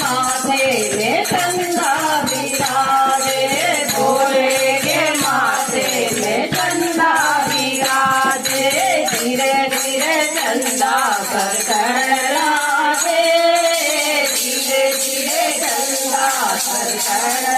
माथे में चंदा विराजे, भोले के माथे में चंदा विराजे। धीरे धीरे चंदा खड़खड़ाए, धीरे धीरे चंदा खड़खड़ाए।